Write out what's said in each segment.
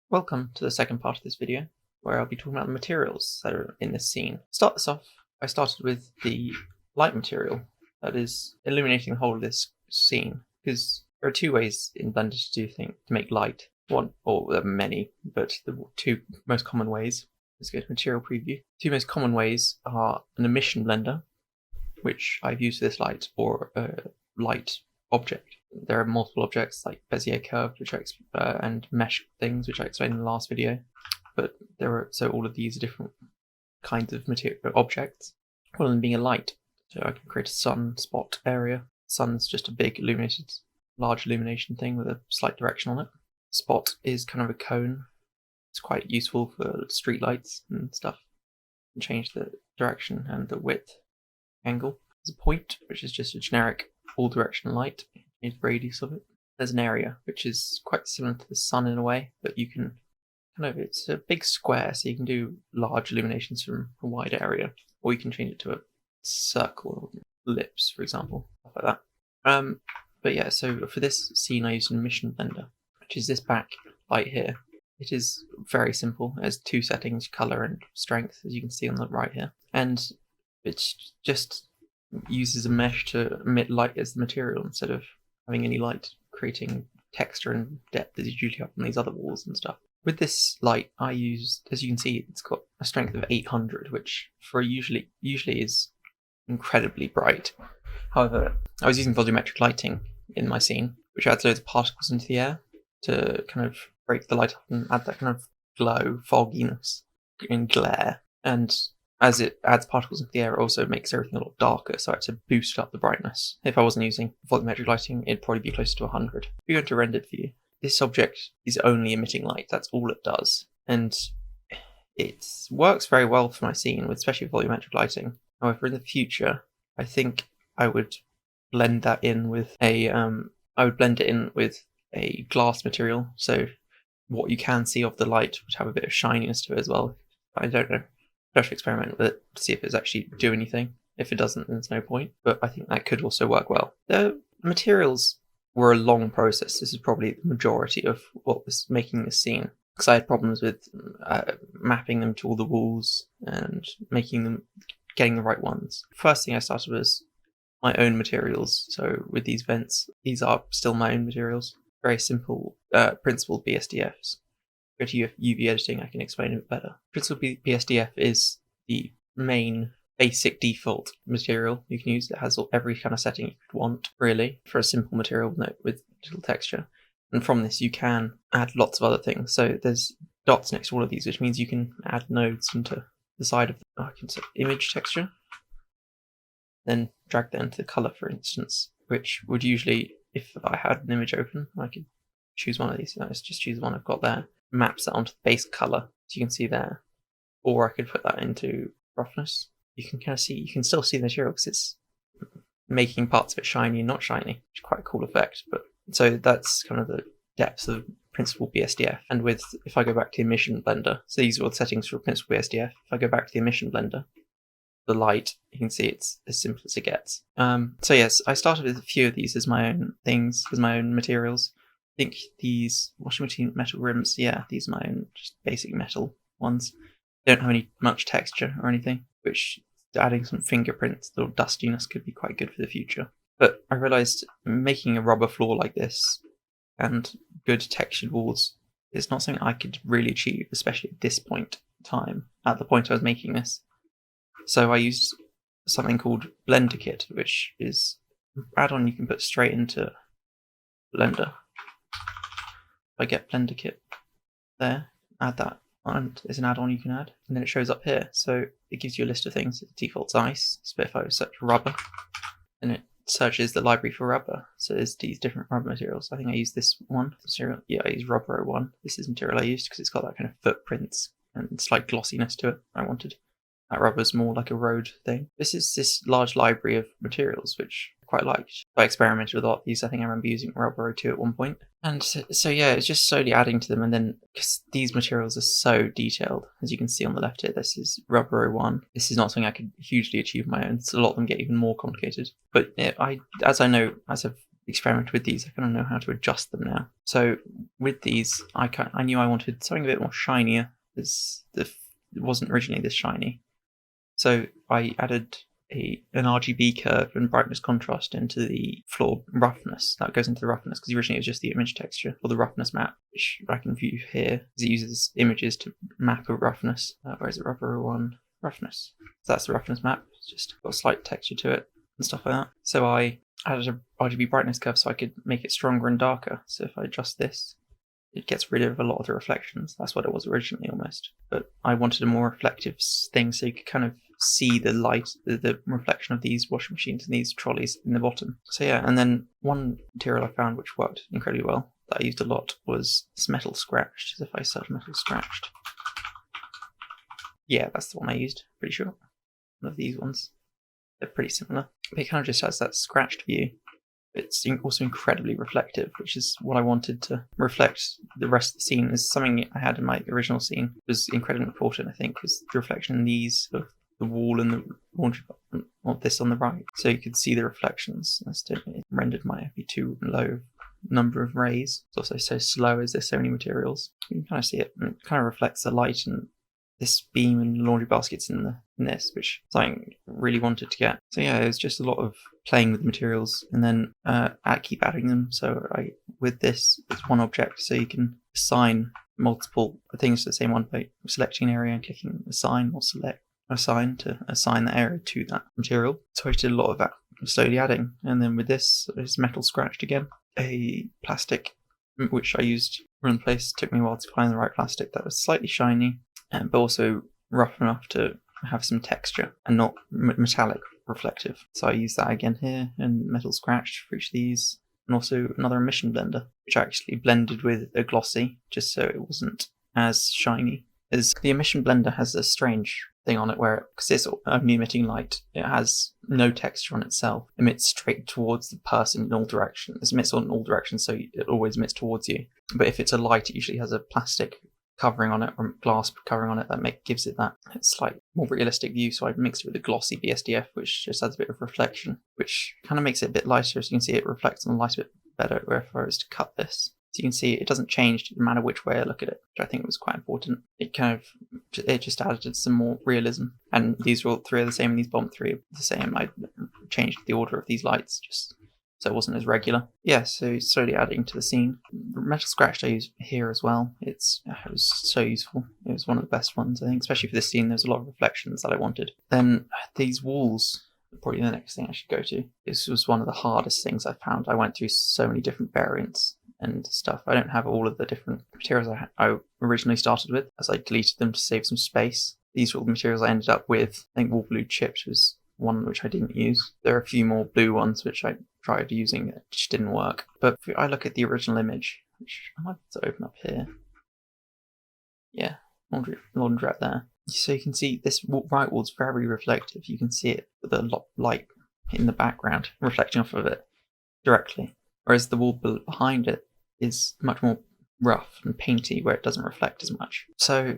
Welcome to the second part of this video, where I'll be talking about the materials that are in this scene. To start this off, I started with the light material that is illuminating the whole of this scene, because there are two ways in Blender to make light. One, or there are many, but the two most common ways. Let's go to material preview. Two most common ways are an emission blender, which I've used for this light, or a light object. There are multiple objects like Bezier curves, and mesh things, which I explained in the last video. But all of these are different kinds of material objects. One of them being a light, so I can create a sunspot area. Sun's just a big large illumination thing with a slight direction on it. Spot is kind of a cone. It's quite useful for street lights and stuff. You can change the direction and the width angle. There's a point, which is just a generic all-direction light. The radius of it. There's an area which is quite similar to the sun in a way, but you can it's a big square, so you can do large illuminations from a wide area, or you can change it to a circle or ellipse, for example, stuff like that. But yeah, so for this scene I used an emission blender, which is this back light here. It is very simple. It has two settings, color and strength, as you can see on the right here, and it's just uses a mesh to emit light as the material instead of having any light, creating texture and depth as you usually have on these other walls and stuff. With this light, I used, as you can see, it's got a strength of 800, which for usually is incredibly bright. However, I was using volumetric lighting in my scene, which adds loads of particles into the air to kind of break the light up and add that kind of glow, fogginess, and glare. And as it adds particles into the air, it also makes everything a lot darker, so I had to boost up the brightness. If I wasn't using volumetric lighting, it'd probably be closer to 100. If you're going to render it for you, this object is only emitting light, that's all it does. And it works very well for my scene, especially with volumetric lighting. However, in the future, I think I would blend that in with a glass material, so what you can see of the light would have a bit of shininess to it as well. I don't know. I have to experiment with it to see if it's actually do anything. If it doesn't, then there's no point. But I think that could also work well. The materials were a long process. This is probably the majority of what was making this scene, because I had problems with mapping them to all the walls and getting the right ones. First thing I started was my own materials. So with these vents, these are still my own materials. Very simple principled BSDFs. Go to UV editing, I can explain it better. Principled BSDF is the main basic default material you can use. It has every kind of setting you could want, really, for a simple material with little texture. And from this you can add lots of other things. So there's dots next to all of these, which means you can add nodes into the side of the image texture. Then drag that into the color, for instance, which would usually, if I had an image open, I could choose one of these. Let's just choose the one I've got there. Maps that onto the base color, so you can see there. Or I could put that into roughness. You can still see the material because it's making parts of it shiny and not shiny, which is quite a cool effect. But so that's kind of the depth of Principled BSDF. And if I go back to the emission blender, so these are all the settings for Principled BSDF. If I go back to the emission blender, the light, you can see it's as simple as it gets. So yes, I started with a few of these as my own things, as my own materials. I think these washing machine metal rims, yeah, these are my own just basic metal ones. They don't have much texture or anything, which adding some fingerprints, little dustiness could be quite good for the future. But I realised making a rubber floor like this and good textured walls is not something I could really achieve, especially at this point in time, at the point I was making this. So I used something called Blender Kit, which is an add-on you can put straight into Blender. I get Blender Kit there, add that, and there's an add-on you can add, and then it shows up here. So it gives you a list of things. It defaults ice. So if I search rubber, and it searches the library for rubber. So there's these different rubber materials. I think I use this one. Yeah, I use rubber 01. This is the material I used because it's got that kind of footprints and slight glossiness to it I wanted. That rubber's more like a road thing. This is this large library of materials, which I quite liked. I experimented with a lot of these. I think I remember using rubber 02 at one point. And so yeah, it's just slowly adding to them. And then, because these materials are so detailed, as you can see on the left here, this is rubber 01. This is not something I could hugely achieve on my own. So a lot of them get even more complicated. But as I've experimented with these, I kind of know how to adjust them now. So with these, I knew I wanted something a bit more shinier. It wasn't originally this shiny. So I added an RGB curve and brightness contrast into the floor roughness. That goes into the roughness, because originally it was just the image texture or the roughness map, which I can view here, because it uses images to map a roughness. Where is it? Rubber one roughness. So that's the roughness map. It's just got a slight texture to it and stuff like that. So I added a RGB brightness curve so I could make it stronger and darker. So if I adjust this, it gets rid of a lot of the reflections. That's what it was originally almost. But I wanted a more reflective thing, so you could kind of see the light, the reflection of these washing machines and these trolleys in the bottom. So yeah, and then one material I found which worked incredibly well, that I used a lot, was this metal scratched. As if I said metal scratched. Yeah, that's the one I used, pretty sure. One of these ones. They're pretty similar. But it kind of just has that scratched view. It's also incredibly reflective, which is what I wanted to reflect the rest of the scene. Is something I had in my original scene was incredibly important, I think, was the reflection in these of the wall and the laundry of this on the right. So you could see the reflections. It rendered my FP too low number of rays. It's also so slow as there's so many materials. You can kind of see it. It kind of reflects the light and this beam and laundry baskets in this, which something I really wanted to get. So yeah, it was just a lot of playing with the materials and then keep adding them. So with this, it's one object, so you can assign multiple things to the same one by selecting an area and clicking assign or select assign to assign that area to that material. So I did a lot of that, slowly adding. And then with this, it's metal scratched again. A plastic, which I used in place. Took me a while to find the right plastic that was slightly shiny, but also rough enough to have some texture and not metallic reflective. So I used that again here, and metal scratched for each of these, and also another emission blender, which I actually blended with a glossy, just so it wasn't as shiny. As the emission blender has a strange thing on it where, because it's only emitting light, it has no texture on itself. It emits straight towards the person in all directions. It emits on all directions, so it always emits towards you. But if it's a light, it usually has a plastic covering on it, or glass covering on it, that gives it that slight more realistic view. So I mixed it with a glossy BSDF, which just adds a bit of reflection, which kind of makes it a bit lighter. So you can see it reflects on the light a bit better. Where if I was to cut this, so you can see it doesn't change no matter which way I look at it, which I think was quite important. It just added some more realism. And these are all three are the same, and these bottom three are the same. I changed the order of these lights just so it wasn't as regular. Yeah, so slowly adding to the scene. Metal scratched I use here as well. It was so useful. It was one of the best ones, I think, especially for this scene. There's a lot of reflections that I wanted. Then these walls, probably the next thing I should go to. This was one of the hardest things I found. I went through so many different variants and stuff. I don't have all of the different materials I originally started with, as I deleted them to save some space. These were all the materials I ended up with. I think Wool Blue Chips was one which I didn't use. There are a few more blue ones which I tried using, it just didn't work. But if I look at the original image, which I might have to open up here. Yeah, Laundrette there. So you can see this right wall's very reflective. You can see it with a light in the background reflecting off of it directly. Whereas the wall behind it is much more rough and painty, where it doesn't reflect as much. So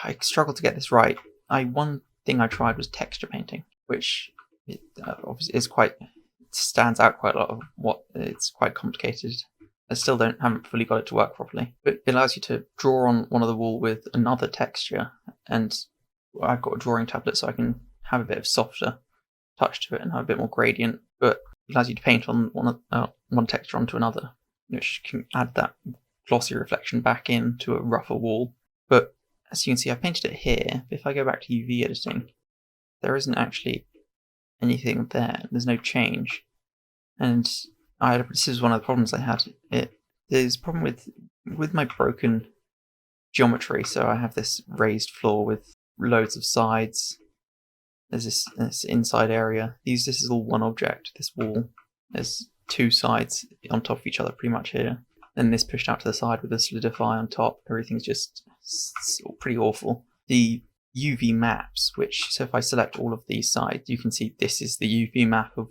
I struggled to get this right. One thing I tried was texture painting, which obviously is stands out quite a lot of what it's quite complicated. I still haven't fully got it to work properly, but it allows you to draw on one of the wall with another texture, and I've got a drawing tablet so I can have a bit of softer touch to it and have a bit more gradient, but it allows you to paint on one texture onto another, which can add that glossy reflection back into a rougher wall. But as you can see, I painted it here. If I go back to UV editing, there isn't actually anything there. There's no change. And this is one of the problems I had. There's a problem with my broken geometry. So I have this raised floor with loads of sides. There's this inside area. This is all one object, this wall. There's two sides on top of each other pretty much here. Then this pushed out to the side with a solidify on top. Everything's just pretty awful. The UV maps, so if I select all of these sides, you can see this is the UV map of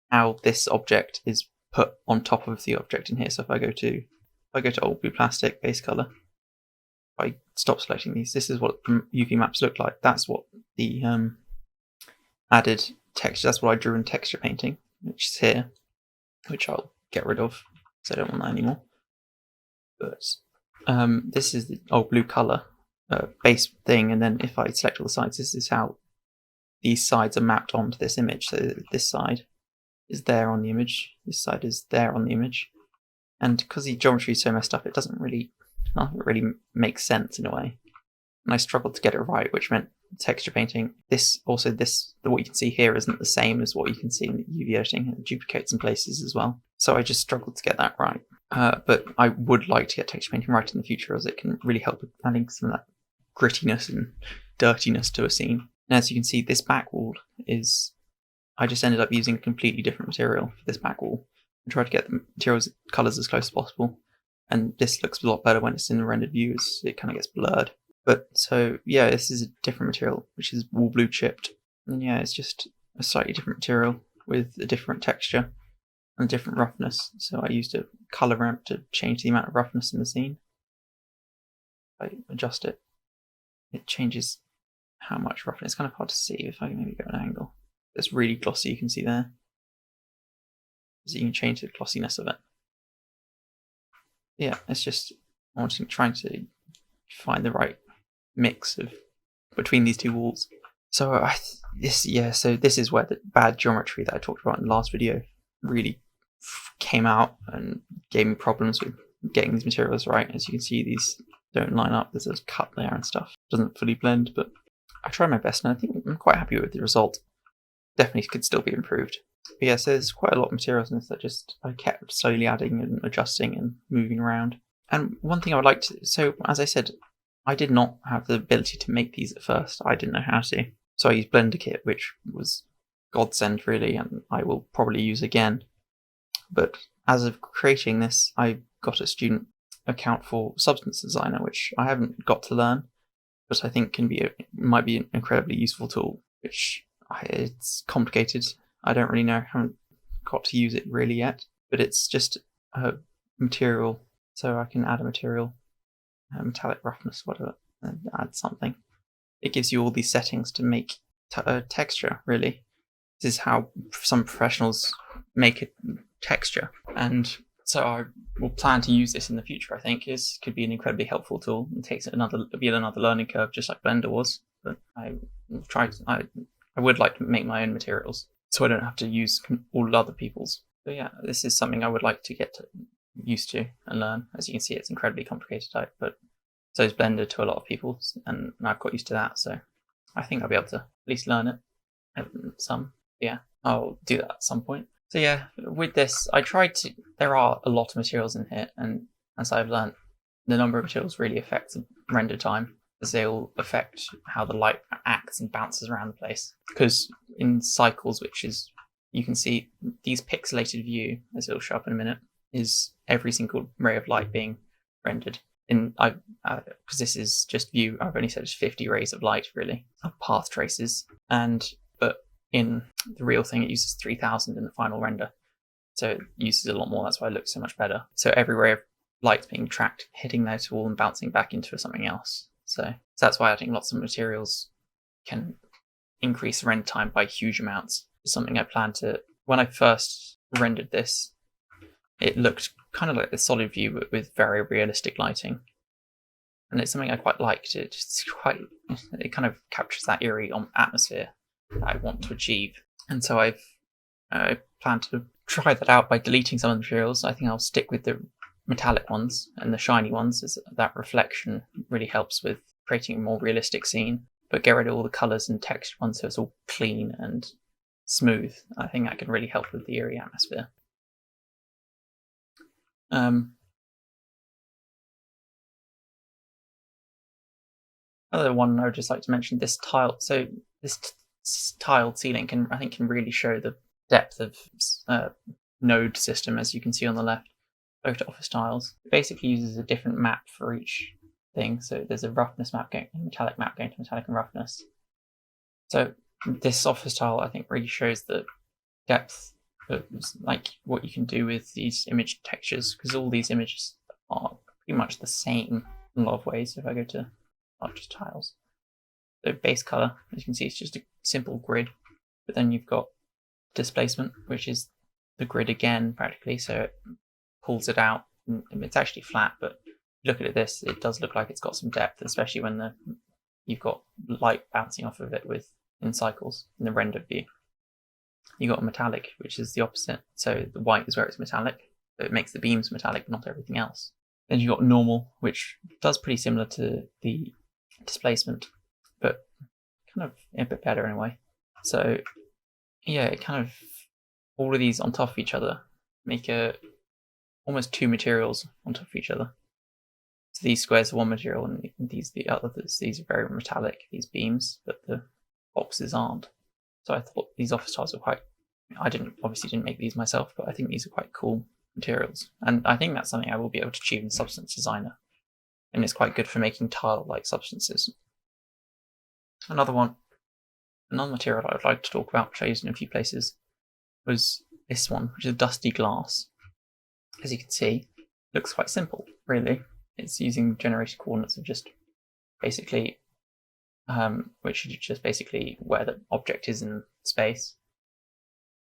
how this object is put on top of the object in here. So if I go to old blue plastic base color, if I stop selecting these, this is what the UV maps look like. That's what the added texture, that's what I drew in texture painting, which is here. which I'll get rid of because I don't want that anymore. But this is the old blue color base thing, and then if I select all the sides, this is how these sides are mapped onto this image. So this side is there on the image, this side is there on the image, and because the geometry is so messed up, it doesn't really make sense in a way. And I struggled to get it right, which meant texture painting. What you can see here isn't the same as what you can see in the UV editing. It duplicates in places as well. So I just struggled to get that right. But I would like to get texture painting right in the future, as it can really help with adding some of that grittiness and dirtiness to a scene. And as you can see, this back wall I just ended up using a completely different material for this back wall. I tried to get the materials colours as close as possible. And this looks a lot better when it's in the rendered view, as it kind of gets blurred. But so yeah, this is a different material, which is wool blue chipped. And yeah, it's just a slightly different material with a different texture and a different roughness. So I used a color ramp to change the amount of roughness in the scene. If I adjust it, it changes how much roughness. It's kind of hard to see if I can maybe go an angle. It's really glossy, you can see there. So you can change the glossiness of it. Yeah, it's just trying to find the right mix between these two walls. So this is where the bad geometry that I talked about in the last video really came out and gave me problems with getting these materials right. As you can see, these don't line up. There's a cut there and stuff. Doesn't fully blend, but I tried my best, and I think I'm quite happy with the result. Definitely could still be improved. But yeah, so there's quite a lot of materials in this that I kept slowly adding and adjusting and moving around. And one thing I would like to, so as I said, I did not have the ability to make these at first. I didn't know how to. So I used Blender Kit, which was godsend really, and I will probably use again. But as of creating this, I got a student account for Substance Designer, which I haven't got to learn, but I think might be an incredibly useful tool, which it's complicated. I don't really know, haven't got to use it really yet, but it's just a material, so I can add a material, metallic roughness, whatever, and add something. It gives you all these settings to make texture, really. This is how some professionals make a texture, and so I will plan to use this in the future. I think could be an incredibly helpful tool. It takes another learning curve, just like Blender was. But I would like to make my own materials, so I don't have to use all other people's. So yeah, this is something I would like to get used to and learn. As you can see, it's incredibly complicated type, but so is Blender to a lot of people, and I've got used to that. So I think I'll be able to at least learn it. Some, yeah, I'll do that at some point. So yeah, with this, there are a lot of materials in here, and as I've learned, the number of materials really affects the render time, as they all affect how the light acts and bounces around the place. Because in cycles, which is, you can see these pixelated view, as it'll show up in a minute, is every single ray of light being rendered. Because this is just view, I've only said it's 50 rays of light, really, of path traces, but in the real thing, it uses 3000 in the final render. So it uses a lot more, that's why it looks so much better. So every ray of light's being tracked, hitting that wall and bouncing back into something else. So that's why I think lots of materials can increase render time by huge amounts. It's something I plan to, when I first rendered this, it looked kind of like the solid view, but with very realistic lighting. And it's something I quite liked. It kind of captures that eerie atmosphere that I want to achieve. And so I plan to try that out by deleting some of the materials. I think I'll stick with the metallic ones and the shiny ones, as that reflection really helps with creating a more realistic scene, but get rid of all the colours and textured ones so it's all clean and smooth. I think that can really help with the eerie atmosphere. Another one I would just like to mention, this tile. So this tiled ceiling can really show the depth of node system, as you can see on the left. Photo office tiles. It basically uses a different map for each thing. So there's a roughness map going, a metallic map going to metallic and roughness. So this office tile, I think, really shows the depth of like what you can do with these image textures, because all these images are pretty much the same in a lot of ways. If I go to not just tiles, so base color, as you can see, it's just a simple grid, but then you've got displacement, which is the grid again practically, so it pulls it out. It's actually flat, but looking at this, it does look like it's got some depth, especially when you've got light bouncing off of it in cycles in the rendered view. You got a metallic, which is the opposite. So the white is where it's metallic, so it makes the beams metallic, but not everything else. Then you got normal, which does pretty similar to the displacement, but kind of a bit better in a way. So yeah, it kind of, all of these on top of each other make almost two materials on top of each other. So these squares are one material, and these the others. These are very metallic, these beams, but the boxes aren't. So I thought these office tiles were quite. I obviously didn't make these myself, but I think these are quite cool materials, and I think that's something I will be able to achieve in Substance Designer, and it's quite good for making tile-like substances. Another material I would like to talk about, which I used in a few places, was this one, which is dusty glass. As you can see, it looks quite simple, really. It's using generated coordinates of just basically, which is just basically where the object is in space.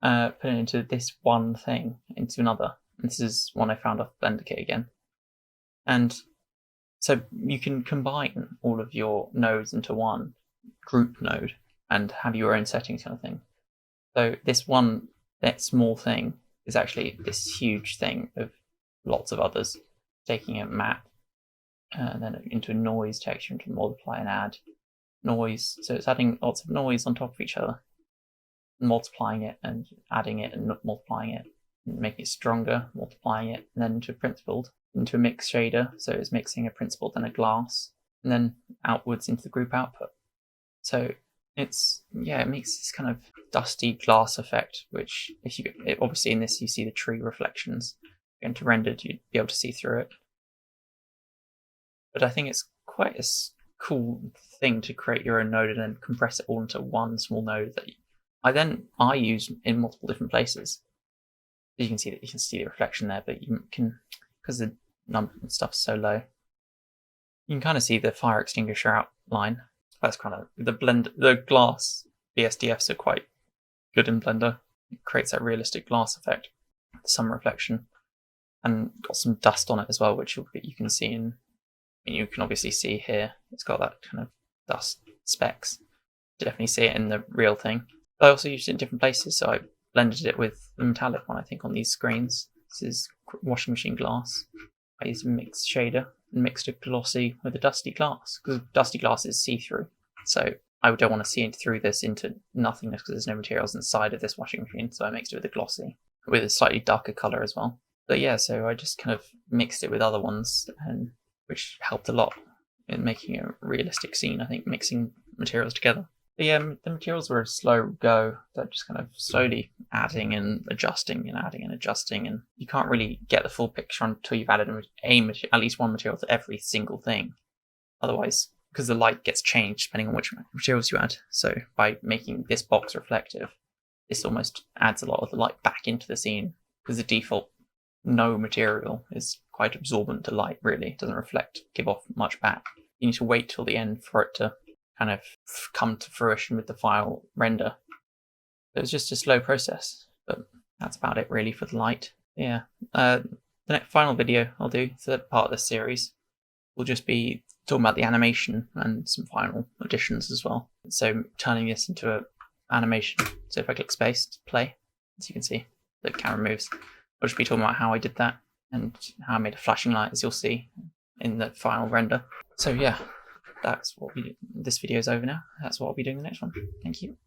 Put it into this one thing, into another. And this is one I found off Blender Kit again. And so you can combine all of your nodes into one group node and have your own settings kind of thing. So that small thing is actually this huge thing of lots of others, taking a map and then into a noise texture, into multiply and add noise. So it's adding lots of noise on top of each other, multiplying it and adding it and multiplying it, and making it stronger, multiplying it, and then into a principled, into a mix shader. So it's mixing a principled and a glass, and then outwards into the group output. So it makes this kind of dusty glass effect, which obviously in this you see the tree reflections. Going to rendered, you'd be able to see through it. But I think it's quite a cool thing to create your own node and then compress it all into one small node that I use in multiple different places. You can see the reflection there, but you can, because the number and stuff's so low, you can kind of see the fire extinguisher outline. That's kind of the glass BSDFs are quite good in Blender. It creates that realistic glass effect, some reflection, and got some dust on it as well, which you can see you can obviously see here. It's got that kind of dust specks. You definitely see it in the real thing. But I also used it in different places, so I blended it with the metallic one, I think, on these screens. This is washing machine glass. I used a mixed shader and mixed a glossy with a dusty glass, because dusty glass is see-through. So I don't want to see through this into nothingness because there's no materials inside of this washing machine, so I mixed it with a glossy, with a slightly darker colour as well. But yeah, so I just kind of mixed it with other ones, and which helped a lot in making a realistic scene, I think, mixing materials together. But yeah, the materials were a slow go. They're just kind of slowly adding and adjusting and adding and adjusting, and you can't really get the full picture until you've added at least one material to every single thing. Otherwise, because the light gets changed depending on which materials you add. So by making this box reflective, this almost adds a lot of the light back into the scene, because the default no material is quite absorbent to light, really. It doesn't give off much back. You need to wait till the end for it to kind of come to fruition with the final render. So it's just a slow process, but that's about it really for the light. Yeah, the next final video I'll do, third part of this series, will just be talking about the animation and some final additions as well. So turning this into an animation. So if I click space to play, as you can see, the camera moves. I'll just be talking about how I did that and how I made a flashing light, as you'll see in the final render. So yeah, that's what this video is over now. That's what I'll be doing in the next one. Thank you.